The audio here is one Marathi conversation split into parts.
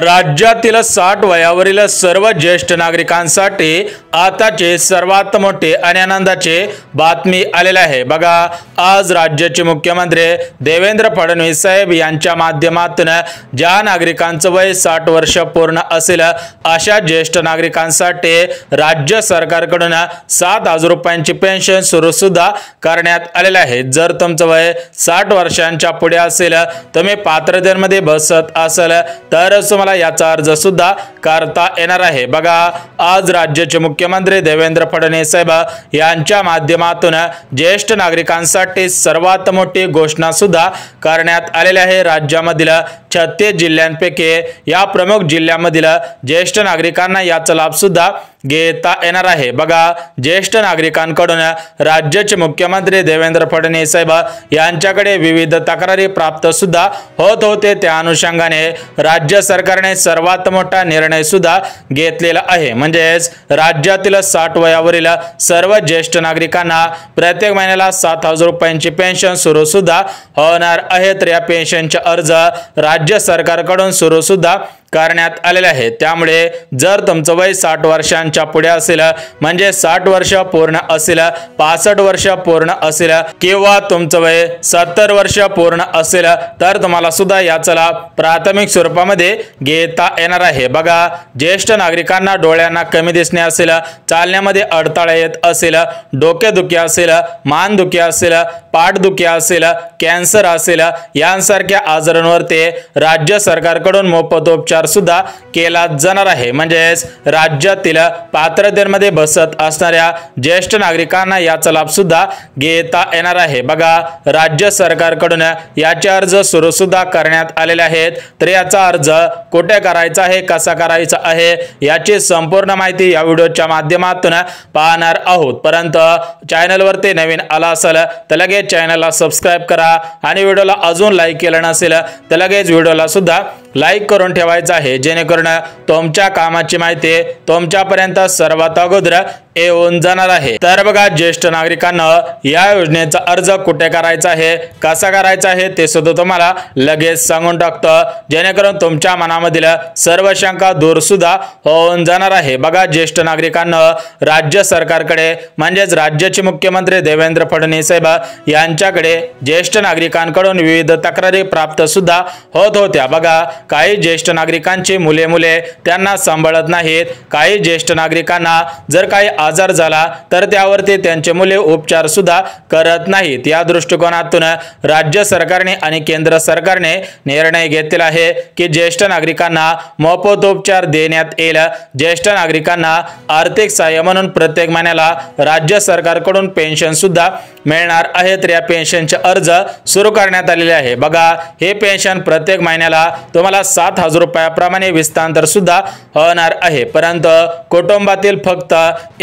राज्यातील 60 वयावरील सर्व ज्येष्ठ नागरिकांसाठी आताचे सर्वात मोठे आणि आनंदाचे बातमी आलेले आहे। बघा, आज राज्याचे मुख्यमंत्री देवेंद्र फडणवीस साहेब यांच्या माध्यमातून ज्या नागरिकांचं वय 60 वर्ष पूर्ण असेल अशा ज्येष्ठ नागरिकांसाठी राज्य सरकारकडून 7,000 रुपयांची पेन्शन सुरू सुद्धा करण्यात आलेले आहे। जर तुमचं वय 60 वर्षांच्या पुढे असेल, तुम्ही पात्रतेमध्ये बसत असेल तर तुम्हाला याचा अर्ज सुद्धा करता येणार आहे। बघा, आज राज्याचे मुख्यमंत्री देवेंद्र फडणवीस साहेब यांच्या माध्यमातून ज्येष्ठ नागरिकांसाठी सर्वात मोठी घोषणा सुद्धा करण्यात आलेली आहे। राज्यामधील 36 जिल्ह्यांपैकी या प्रमुख जिल्ह्यांमधील ज्येष्ठ नागरिकांना याचा लाभ सुद्धा घेता येणार आहे। बघा, ज्येष्ठ नागरिकांकडून राज्याचे मुख्यमंत्री देवेंद्र फडणवीस साहेब यांच्याकडे विविध तक्रारी प्राप्त सुद्धा होत होते। त्या अनुषंगाने राज्य सरकारने सर्वात मोठा निर्णय सुद्धा घेतलेला आहे। म्हणजेच राज्यातील 60 वयावरील सर्व ज्येष्ठ नागरिकांना प्रत्येक महिन्याला 7,000 रुपयांची पेन्शन सुरू सुद्धा होणार आहे। तर या पेन्शनचे अर्ज राज्य सरकारकडून सुरू सुद्धा करण्यात आलेले आहे। त्यामुळे जर तुमचं वय 60 वर्षांच्या पुढे असेल, म्हणजे 60 वर्ष पूर्ण असेल, 65 वर्ष पूर्ण असेल किंवा तुमचं वय 70 वर्ष पूर्ण असेल तर तुम्हाला सुद्धा याचा लाभ प्राथमिक स्वरूपामध्ये घेता येणार आहे। बघा, ज्येष्ठ नागरिकांना डोळ्यांना कमी दिसणे असेल, चालण्यामध्ये अडथळा येत असेल, डोकेदुखी असेल, मानदुखी असेल, पाठदुखी असेल, कॅन्सर असेल, यांसारख्या आजारांवर ते राज्य सरकारकडून मोफत उपचार सुद्धा केला जाणार आहे। म्हणजेच राज्यातील पात्रतेमध्ये बसत असणाऱ्या ज्येष्ठ नागरिकांना याचा लाभ सुद्धा घेता येणार आहे। बघा, राज्य सरकारकडून याचे अर्ज सुरू सुद्धा करण्यात आलेले आहेत। तर याचा अर्ज कुठे करायचा आहे, कसा करायचा आहे, याची संपूर्ण माहिती या व्हिडिओच्या माध्यमातून पाहणार आहोत। परंतु चॅनलवरती नवीन आला असेल तर लगेच चॅनलला सबस्क्राइब करा आणि व्हिडिओला अजून लाईक केलं नसेल तर लगेच व्हिडिओला सुद्धा लाईक करून ठेवायचं आहे, जेणेकरून तुमच्या कामाची माहिती तुमच्यापर्यंत सर्वात अगोदर येऊन जाणार आहे। तर बघा, ज्येष्ठ नागरिकांना या योजनेचा अर्ज कुठे करायचा आहे, कसा करायचा आहे ते सुद्धा तुम्हाला लगेच सांगून टाकतो, जेणेकरून तुमच्या मनामधील सर्व शंका दूर सुद्धा होऊन जाणार आहे। बघा, ज्येष्ठ नागरिकांना राज्य सरकारकडे म्हणजेच राज्याचे मुख्यमंत्री देवेंद्र फडणवीस साहेब यांच्याकडे ज्येष्ठ नागरिकांकडून विविध तक्रारी प्राप्त सुद्धा होत होत्या। बघा, काही ज्येष्ठ नागरिकांची मुले त्यांना सांभाळत नाहीत, काही ज्येष्ठ नागरिकांना जर काही आजार झाला तर त्यावरती त्यांचे मुले उपचार सुद्धा करत नाहीत। या दृष्टिकोनातून राज्य सरकारने आणि केंद्र सरकारने निर्णय घेतलेला आहे की ज्येष्ठ नागरिकांना मोफत उपचार देण्यात येईल। ज्येष्ठ नागरिकांना आर्थिक सहाय्य म्हणून प्रत्येक महिन्याला राज्य सरकारकडून पेन्शन सुद्धा मिळणार आहे। तर या पेन्शनचे अर्ज सुरू करण्यात आलेले आहे। बघा, हे पेन्शन प्रत्येक महिन्याला तुम्हाला 7,000 रुपयाप्रमाणे विस्तांतर सुद्धा होणार आहे। परंतु कुटुंबातील फक्त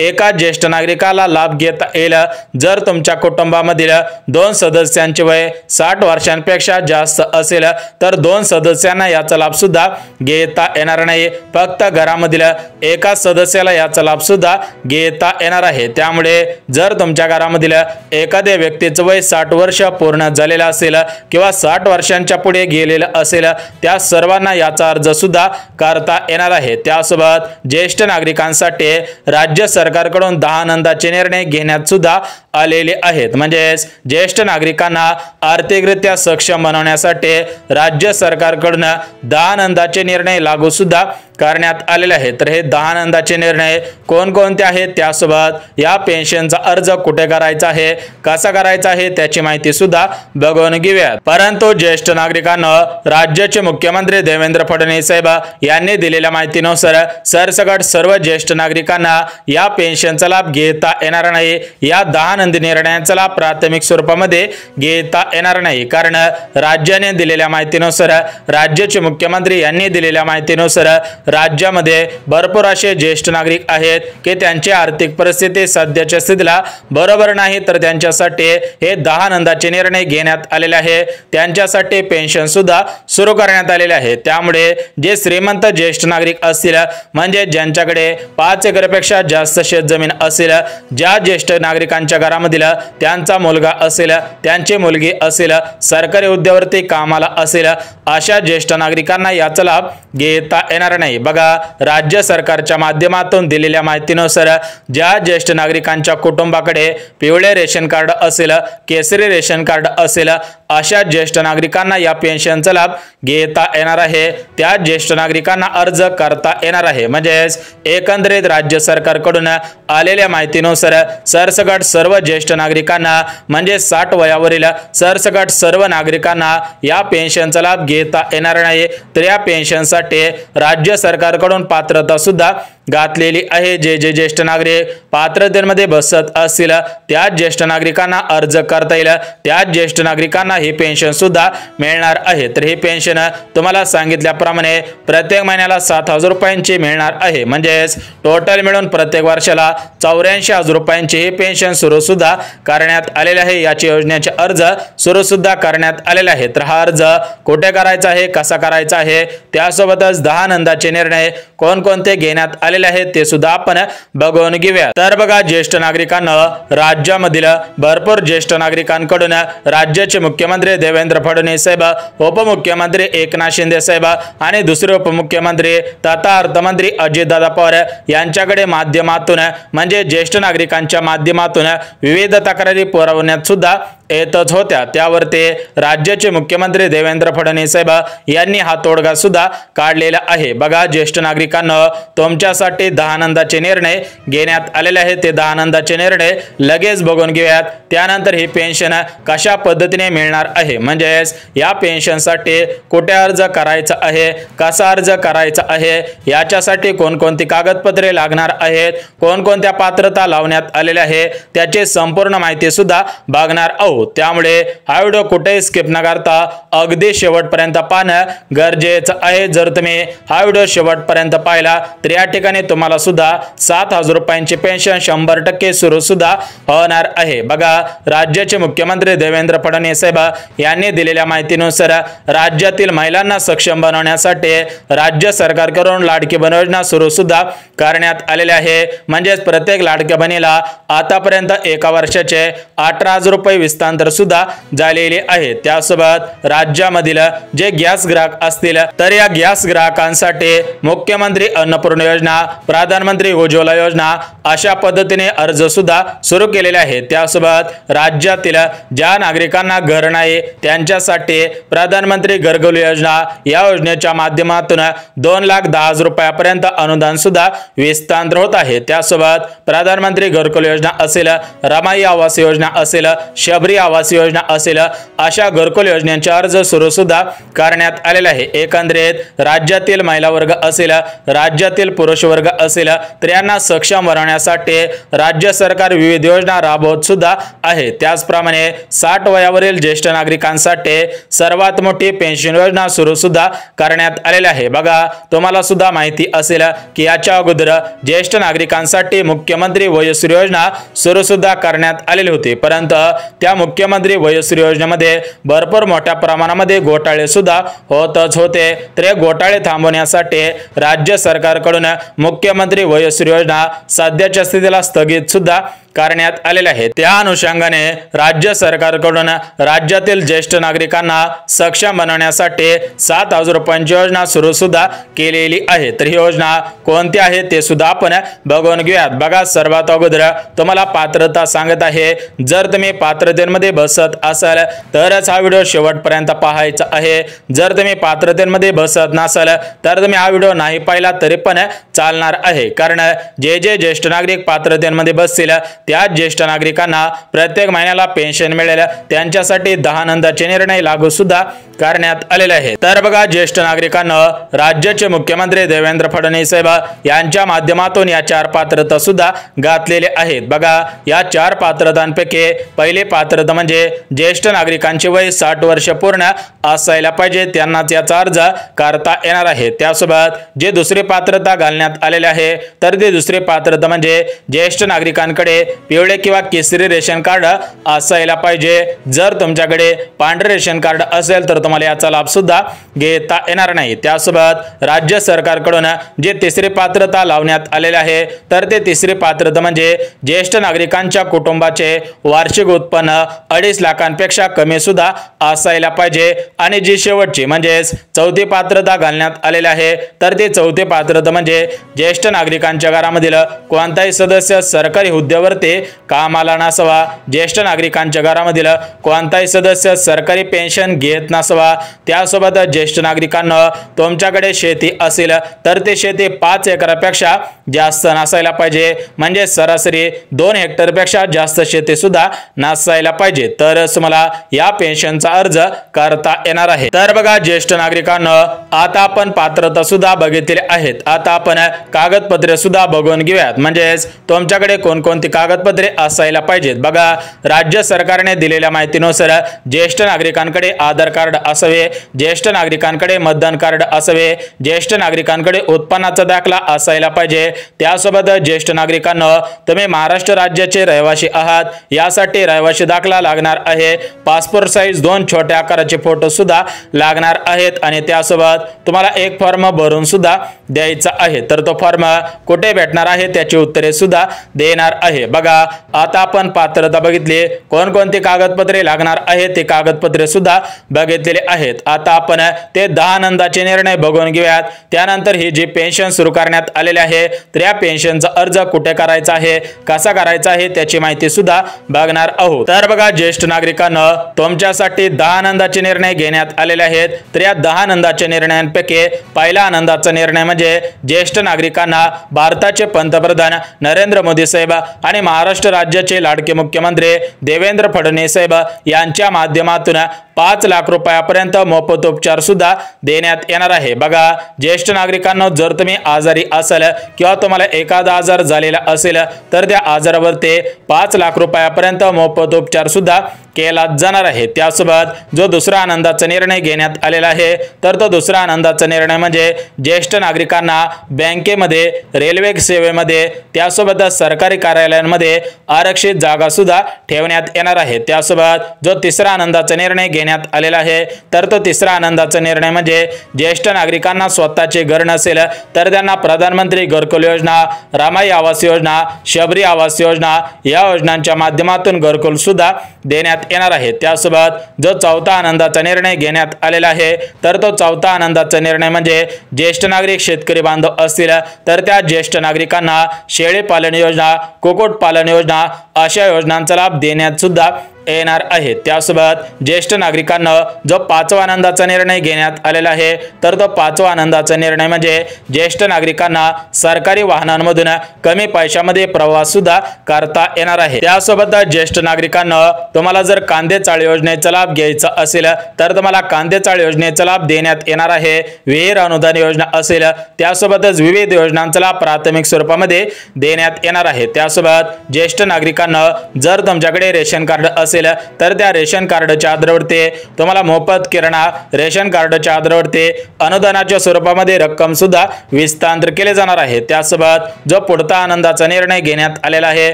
एका ज्येष्ठ नागरिकाला लाभ घेता येईल। जर तुमच्या कुटुंबामधील 2 सदस्यांचे वय 60 वर्षांपेक्षा जास्त असेल तर 2 सदस्यांना याचा लाभ सुद्धा घेता येणार नाही, फक्त घरामधील एका सदस्याला याचा लाभ सुद्धा घेता येणार आहे। त्यामुळे जर तुमच्या घरामधील एखाद्या व्यक्तीचे वय 60 वर्ष पूर्ण झालेले असेल किंवा 60 वर्षांच्या पुढे गेलेले असेल, त्या सर्वांना याचा अर्ज सुद्धा करता येणार आहे। त्यासोबत ज्येष्ठ नागरिकांसाठी राज्य सरकारकडून 10 आनंदाचे निर्णय घेण्यात सुद्धा आलेले आहेत। म्हणजेच ज्येष्ठ नागरिकांना आर्थिकरित्या सक्षम बनवण्यासाठी राज्य सरकारकडून 10 आनंदाचे निर्णय लागू सुद्धा करण्यात आलेले आहेत। तर हे 10 आनंदाचे निर्णय कोणकोणते आहेत, त्यासोबत या पेन्शनचा अर्ज कुठे करायचा आहे, कसा करायचा आहे त्याची माहिती सुद्धा बघून घेऊयात। परंतु ज्येष्ठ नागरिकांना राज्याचे मुख्यमंत्री देवेंद्र फडणवीस साहेब यांनी दिलेल्या माहितीनुसार सरसकट सर्व ज्येष्ठ नागरिकांना या पेन्शनचा लाभ घेता येणार नाही। या 10 आनंदी निर्णयांचा लाभ प्राथमिक स्वरूपामध्ये घेता येणार नाही, कारण राज्याने दिलेल्या माहितीनुसार, राज्याचे मुख्यमंत्री यांनी दिलेल्या माहितीनुसार राज्यामध्ये भरपूर असे ज्येष्ठ नागरिक आहेत की त्यांची आर्थिक परिस्थिती सध्याच्या स्थितीला बरोबर नाही, तर त्यांच्यासाठी हे 10 आनंदाचे निर्णय घेण्यात आलेले आहे। त्यांच्यासाठी पेन्शन सुद्धा सुरू करण्यात आलेले आहे। त्यामुळे जे श्रीमंत ज्येष्ठ नागरिक असतील, म्हणजे ज्यांच्याकडे 5 एकरपेक्षा जास्त शेतजमीन असेल, ज्या ज्येष्ठ नागरिकांच्या घरामधील त्यांचा मुलगा असेल, त्यांची मुलगी असेल, सरकारी उद्योगावरती कामाला असेल, अशा ज्येष्ठ नागरिकांना याचा लाभ घेता येणार नाही। बघा, राज्य सरकारच्या माध्यमातून दिलेल्या माहितीनुसार ज्या ज्येष्ठ नागरिकांच्या कुटुंबाकडे पिवळे रेशन कार्ड असेल, केसरी रेशन कार्ड असेल, अशा ज्येष्ठ नागरिकांना या पेन्शनचा लाभ घेता येणार आहे। त्या ज्येष्ठ नागरिकांना अर्ज करता येणार आहे। म्हणजेच एकंदरीत राज्य सरकारकडून आलेल्या माहितीनुसार सरसकट सर्व ज्येष्ठ नागरिकांना, म्हणजे 60 वयावरील सरसकट सर्व नागरिकांना या पेन्शनचा लाभ घेता येणार नाही। तर या पेन्शनसाठी राज्य सरकारकडून पात्रता सुद्धा घातलेली आहे। जे ज्येष्ठ नागरिक पात्रतेमध्ये बसत असतील त्या ज्येष्ठ नागरिकांना अर्ज करता येईल, त्या ज्येष्ठ नागरिकांना ही पेन्शन सुद्धा मिळणार आहे। तर ही पेन्शन तुम्हाला सांगितल्याप्रमाणे प्रत्येक महिन्याला 7,000 रुपयांची मिळणार आहे। म्हणजेच टोटल मिळून प्रत्येक वर्षाला 84,000 रुपयांची ही पेन्शन सुरू सुद्धा करण्यात आलेले आहे। याची योजनेचे अर्ज सुरू सुद्धा करण्यात आलेले आहे। तर हा अर्ज कुठे करायचा आहे, कसा करायचा आहे, त्यासोबतच 10 आनंदाचे निर्णय कोणकोणते घेण्यात आलेले आहेत ते सुद्धा आपण बघून घेऊया। तर बघा, ज्येष्ठ नागरिकांना राज्यामधील भरपूर ज्येष्ठ नागरिकांकडून राज्याचे मुख्यमंत्री देवेंद्र फडणवीस साहेब, उपमुख्यमंत्री एकनाथ शिंदे साहेब आणि दुसरे उपमुख्यमंत्री तथा अर्थमंत्री अजितदादा पवार यांच्याकडे माध्यमातून, म्हणजे ज्येष्ठ नागरिकांच्या माध्यमातून विविध तक्रारी पुरवण्यात सुद्धा येतच होत्या। त्यावर ते राज्याचे मुख्यमंत्री देवेंद्र फडणवीस साहेब यांनी हा तोडगा सुद्धा काढलेला आहे। बघा, ज्येष्ठ नागरिकांना तुमच्यासाठी 10 आनंदाचे निर्णय घेण्यात आलेले आहेत। ते 10 आनंदाचे निर्णय लगेच बघून घेऊयात। त्यानंतर ही पेन्शन कशा पद्धतीने मिळणार आहे, म्हणजेच या पेन्शनसाठी कुठे अर्ज करायचा आहे, कसा अर्ज करायचा आहे, याच्यासाठी कोणकोणती कागदपत्रे लागणार आहेत, कोणकोणत्या पात्रता लावण्यात आलेल्या आहे, त्याची संपूर्ण माहिती सुद्धा बघणार आहोत। त्यामुळे हा व्हिडिओ कुठेही स्किप न करता अगदी शेवटपर्यंत पाहणं गरजेचं आहे। जर तुम्ही हा व्हिडिओ शेवटपर्यंत पाहिला तर या ठिकाणी तुम्हाला सुद्धा 7,000 रुपयांची पेन्शन 100% सुरू सुद्धा होणार आहे। बघा, राज्याचे मुख्यमंत्री देवेंद्र फडणवीस साहेब यांनी दिलेल्या माहितीनुसार राज्यातील महिलांना सक्षम बनवण्यासाठी राज्य सरकारकडून लाडकी बहीण योजना सुरू सुद्धा करण्यात आलेली आहे। म्हणजेच प्रत्येक लाडक्या बहिणीला आतापर्यंत एका वर्षाचे 18,000 रुपये विस्तार सुद्धा झालेले आहे। त्यासोबत राज्यामधील जे गॅस ग्राहक असतील तर या गॅस ग्राहकांसाठी मुख्यमंत्री अन्नपूर्णा योजना, प्रधानमंत्री उज्ज्वला योजना अशा पद्धतीने अर्ज सुद्धा सुरू केलेले आहेत। त्यासोबत राज्यातील ज्या नागरिकांना घर नाही त्यांच्यासाठी प्रधानमंत्री घरकुल योजना, या योजनेच्या माध्यमातून 2,10,000 रुपयापर्यंत अनुदान सुद्धा विस्तार होत आहे। त्यासोबत प्रधानमंत्री घरकुल योजना असेल, रमाई आवास योजना असेल, शबरी आवास योजना असेल, अशा घरकुल योजनेचे अर्ज सुरू सुद्धा करण्यात आलेले आहे। एकंदरीत राज्यातील महिला वर्ग असेल, राज्यातील पुरुष वर्ग असेल, तर यांना सक्षम बनवण्यासाठी राज्य सरकार विविध योजना राबवत सुद्धा आहे। त्याचप्रमाणे 60 वयावरील ज्येष्ठ नागरिकांसाठी सर्वात मोठी पेन्शन योजना सुरू सुद्धा करण्यात आलेली आहे। बघा, तुम्हाला सुद्धा माहिती असेल की याच्या अगोदर ज्येष्ठ नागरिकांसाठी मुख्यमंत्री वयोश्री योजना सुरू सुद्धा करण्यात आलेली होती, परंतु त्या मुख्यमंत्री वयोश्री योजनेमध्ये भरपूर मोठ्या प्रमाणामध्ये घोटाळे सुद्धा होतच होते। तर हे घोटाळे थांबवण्यासाठी राज्य सरकारकडून मुख्यमंत्री वयोश्री योजना सध्याच्या स्थितीला स्थगित सुद्धा करण्यात आलेले आहे। त्या अनुषंगाने राज्य सरकारकडून राज्यातील ज्येष्ठ नागरिकांना सक्षम बनवण्यासाठी 7,000 रुपयांची योजना सुरू सुद्धा केलेली आहे। तर ही योजना कोणती आहे ते सुद्धा आपण बघून घेऊयात। बघा, सर्वात अगोदर तुम्हाला पात्रता सांगत आहे। जर तुम्ही पात्रतेमध्ये बसत असाल तरच हा व्हिडिओ शेवटपर्यंत पाहायचा आहे। जर तुम्ही पात्रतेमध्ये बसत नसाल तर तुम्ही हा व्हिडिओ नाही पाहिला तरी पण चालणार आहे, कारण जे ज्येष्ठ नागरिक पात्रतेमध्ये बसतील त्या ज्येष्ठ नागरिकांना प्रत्येक महिन्याला पेन्शन मिळेल त्यांच्यासाठी 10 आनंदाचे निर्णय लागू सुद्धा करण्यात आलेले आहेत। तर बघा ज्येष्ठ नागरिकांना राज्याचे मुख्यमंत्री देवेंद्र फडणवीस साहेब यांच्या माध्यमातून या 4 पात्रता सुद्धा घातलेले आहेत। बघा या 4 पात्रतांपैकी पहिली पात्रता म्हणजे ज्येष्ठ नागरिकांचे वय 60 वर्ष पूर्ण असायला पाहिजे त्यांनाच याचा अर्ज करता येणार आहे। त्यासोबत जे दुसरी पात्रता घालण्यात आलेले आहे तर ते दुसरी पात्रता म्हणजे ज्येष्ठ नागरिकांकडे पिवळे किंवा केसरी रेशन कार्ड असायला पाहिजे। जर तुमच्याकडे पांढरे रेशन कार्ड असेल तर तुम्हाला याचा लाभ सुद्धा घेता येणार नाही। त्यासोबत राज्य सरकारकडून जे तिसरी पात्रता लावण्यात आलेले आहे तर ते तिसरी पात्रता म्हणजे ज्येष्ठ नागरिकांच्या कुटुंबाचे वार्षिक उत्पन्न 2.5 लाखांपेक्षा कमी सुद्धा असायला पाहिजे। आणि जी शेवटची म्हणजे चौथी पात्रता घालण्यात आलेली आहे तर ती चौथी पात्रता म्हणजे ज्येष्ठ नागरिकांच्या घरामधील कोणताही सदस्य सरकारी हुद्द्यावरती कामाला नसावा, ज्येष्ठ नागरिकांच्या घरामधील कोणताही सदस्य सरकारी पेन्शन घेत नसावा, त्यासोबत ज्येष्ठ नागरिकांना तुमच्याकडे शेती असेल तर ते शेती 5 एकरापेक्षा जास्त नसायला पाहिजे, म्हणजे सरासरी 2 हेक्टरपेक्षा जास्त शेती सुद्धा नसायला पाहिजे तर तुम्हाला या पेन्शनचा अर्ज करता येणार आहे। तर बघा ज्येष्ठ नागरिकांना आता आपण पात्रता सुद्धा बघितलेली आहेत। आता आपण कागदपत्रे सुद्धा बघून घेऊयात, म्हणजे तुमच्याकडे कोणकोणती कागदपत्रे असायला पाहिजेत। बघा राज्य सरकारने दिलेल्या माहितीनुसार ज्येष्ठ नागरिकांकडे आधार कार्ड असावे, ज्येष्ठ नागरिकांकडे मतदान कार्ड असावे, ज्येष्ठ नागरिकांकडे उत्पन्नाचा दाखला असायला पाहिजे। त्यासोबत ज्येष्ठ नागरिकांना तुम्ही महाराष्ट्र राज्याचे रहिवासी आहात यासाठी रहिवासी दाखला लागणार आहे, पासपोर्ट साइज 2 छोट्या आकाराचे फोटो सुद्धा लागणार आहेत आणि त्यासोबत तुम्हाला एक फॉर्म भरून सुद्धा द्यायचा आहे। तर तो फॉर्म कुठे भेटणार आहे त्याची उत्तरे सुद्धा देणार आहे। बघा आता आपण पात्रता बघितली, कोणकोणती कागदपत्रे लागणार आहेत ते कागदपत्रे सुद्धा बघितलेले आहेत। आता आपण ते 10 आनंदाचे निर्णय बघून घेऊयात। त्यानंतर ही जी पेन्शन सुरू करण्यात आलेली आहे तर या पेन्शनचा अर्ज कुठे करायचा आहे, कसा करायचा आहे त्याची माहिती सुद्धा बघणार आहोत। तर बघा ज्येष्ठ नागरिकांना तुमच्यासाठी 10 आनंदाचे निर्णय घेण्यात आलेले आहेत। तर या 10 आनंदाच्या निर्णयांपैकी पहिला आनंदाचा निर्णय म्हणजे ज्येष्ठ नागरिकांना भारताचे पंतप्रधान नरेंद्र मोदी साहेब आणि महाराष्ट्र राज्याचे लाडके मुख्यमंत्री देवेंद्र फडणवीस साहेब यांच्या माध्यमातून 5 लाख रुपयापर्यंत मोफत उपचार सुद्धा देण्यात येणार आहे। बघा ज्येष्ठ नागरिकांना जर तुम्ही आजारी असाल किंवा तुम्हाला एखादा आजार झालेला असेल तर त्या आजारावरती 5 लाख रुपयापर्यंत मोफत उपचार सुद्धा केला जाणार आहे। त्यासोबत जो दुसरा आनंदाचा निर्णय घेण्यात आलेला आहे तर तो दुसरा आनंदाचा निर्णय म्हणजे ज्येष्ठ नागरिकांना बँकेमध्ये, रेल्वे सेवेमध्ये, त्यासोबत सरकारी कार्यालयांमध्ये आरक्षित जागा सुद्धा ठेवण्यात येणार आहे। त्यासोबत जो तिसरा आनंदाचा निर्णय घेण्यात आलेला आहे तर तो तिसरा आनंदाचा निर्णय म्हणजे ज्येष्ठ नागरिकांना स्वतःचे घर नसेल तर त्यांना प्रधानमंत्री घरकुल योजना, रामाई आवास योजना, शबरी आवास योजना या योजनांच्या माध्यमातून घरकुल सुद्धा देण्यात येणार आहे। त्यासोबत जो चौथा आनंदाचा निर्णय घेण्यात आलेला आहे तर तो चौथा आनंदाचा निर्णय म्हणजे ज्येष्ठ नागरिक शेतकरी बांधव असतील तर त्या ज्येष्ठ नागरिकांना शेळी पालन योजना, कुक्कुट पालन योजना अशा योजनांचा लाभ देण्यात सुद्धा येणार आहे। त्यासोबत ज्येष्ठ नागरिकांना जो 5वा आनंदाचा निर्णय घेण्यात आलेला आहे तर तो 5वा आनंदाचा निर्णय म्हणजे ज्येष्ठ नागरिकांना सरकारी वाहनांमधून कमी पैशामध्ये प्रवास सुद्धा करता येणार आहे। त्यासोबत ज्येष्ठ नागरिकांना तुम्हाला जर कांदे चाळ योजनेचा लाभ घ्यायचा असेल तर तुम्हाला कांदे चाळ योजनेचा लाभ देण्यात येणार आहे। विहीर अनुदान योजना असेल त्यासोबतच विविध योजनांचा लाभ प्राथमिक स्वरूपामध्ये देण्यात येणार आहे। त्यासोबत ज्येष्ठ नागरिकांना जर तुमच्याकडे रेशन कार्ड असेल तर त्या रेशन कार्डच्या आधारावरती तुम्हाला मोफत किराणा, रेशन कार्डच्या आधारावरती अनुदानाच्या स्वरूपामध्ये रक्कम सुद्धा विस्तारित केले जाणार आहे। त्यासोबत जो पुढचा आनंदाचा निर्णय घेण्यात आलेला आहे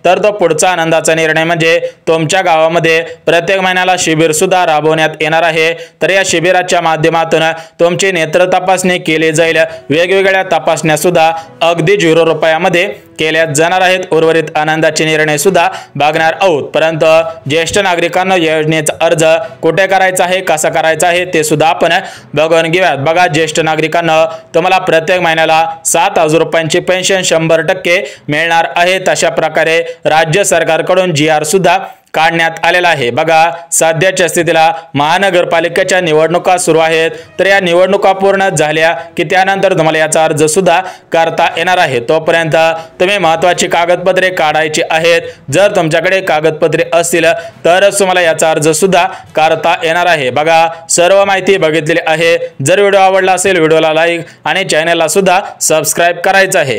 तर तो पुढचा आनंदाचा निर्णय म्हणजे तुमच्या गावामध्ये प्रत्येक महिन्याला शिबिर सुद्धा राबवण्यात येणार आहे। तर या शिबिराच्या माध्यमातून तुमची नेत्र तपासणी केली जाईल, वेगवेगळ्या तपासण्या सुद्धा अगदी 0 रुपयामध्ये केल्या जाणार आहेत। उर्वरित आनंदाचे निर्णय सुद्धा बघणार आहोत, परंतु ज्येष्ठ नागरिकांना योजनेचा अर्ज कुठे करायचा आहे, कसा करायचा आहे ते सुद्धा आपण बघून घेऊयात। बघा ज्येष्ठ नागरिकांना तुम्हाला प्रत्येक महिन्याला 7,000 रुपयांची पेन्शन 100% मिळणार आहे। तशा प्रकारे राज्य सरकारकडून GR सुद्धा काढण्यात आलेला आहे। बघा सध्याच्या स्थितीला महानगरपालिकेच्या निवडणुका सुरू आहेत, तर या निवडणुका पूर्ण झाल्या की त्यानंतर तुम्हाला याचा अर्ज सुद्धा करता येणार आहे। तोपर्यंत तुम्ही महत्त्वाची कागदपत्रे काढायची आहेत। जर तुमच्याकडे कागदपत्रे असतील तरच तुम्हाला याचा अर्ज सुद्धा करता येणार आहे। बघा सर्व माहिती बघितलेली आहे। जर व्हिडिओ आवडला असेल व्हिडिओला लाईक आणि चॅनलला सुद्धा सबस्क्राइब करायचं आहे।